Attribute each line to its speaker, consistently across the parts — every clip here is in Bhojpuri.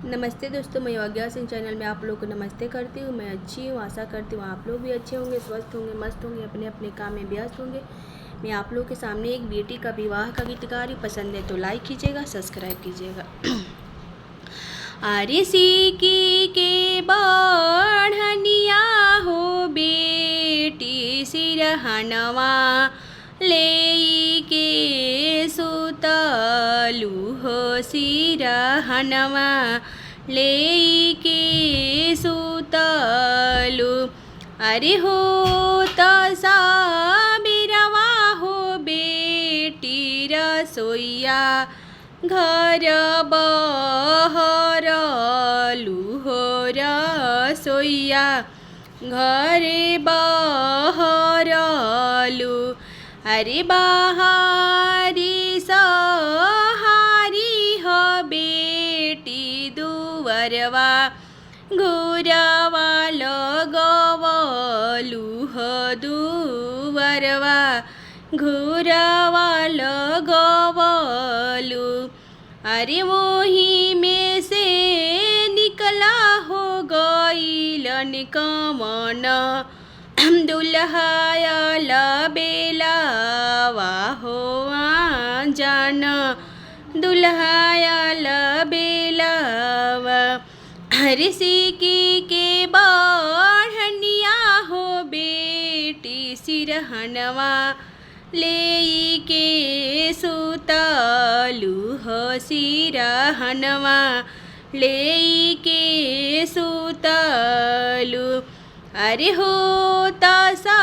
Speaker 1: नमस्ते दोस्तों, मैं योग्या सिंह चैनल में आप लोग को नमस्ते करती हूँ। मैं अच्छी हूँ, आशा करती हूँ आप लोग भी अच्छे होंगे, स्वस्थ होंगे, मस्त होंगे, अपने अपने काम में व्यस्त होंगे। मैं आप लोग के सामने एक बेटी का विवाह का गीत गा रही हूँ। पसंद है तो लाइक कीजिएगा, सब्सक्राइब कीजिएगा। अरे सिकी के बढ़निया हो बेटी सिरहनवा ले के सुतलू हो सिरहनवा ले के सुतलू। अरे हो तसा बिरवा हो बेटी रसोईया घर बहरलू हो रसोईया घरे बहरलू। अरे बाहरी सहारी हो बेटी दुवरवा घुरवा लगवलू हो दुवरवा घुरवा लगवलू। अरे वही में से निकला हो गईलन कमन दुल्हायल बेलावा हो जान दुल्हायल बेलावा। अरे सिकी के बढ़निया हो बेटी सिरहनवा ले के सुतलू हो सिरहनवा ले के सुतलू। अरे हो तसा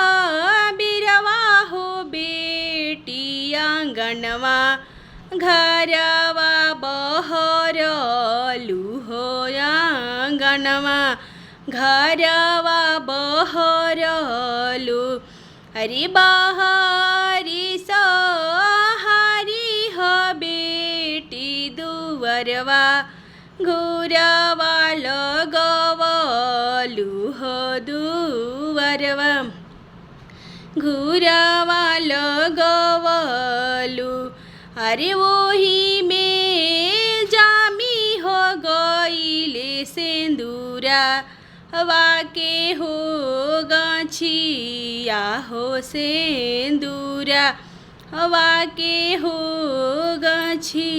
Speaker 1: बिरवा हो बेटी आंगनवा घरवा बहरलू हो आंगनवा घरवा बहरलू। अरे बाहरी सहारी हो बेटी दुवरवा घुरवा लगवलू हो दुवरवा घुरवा लगवलू। अरे वही में जामी हो गईले सेंदूरा वाके हो गछिया हो सेंदूरा वाके हो गछी।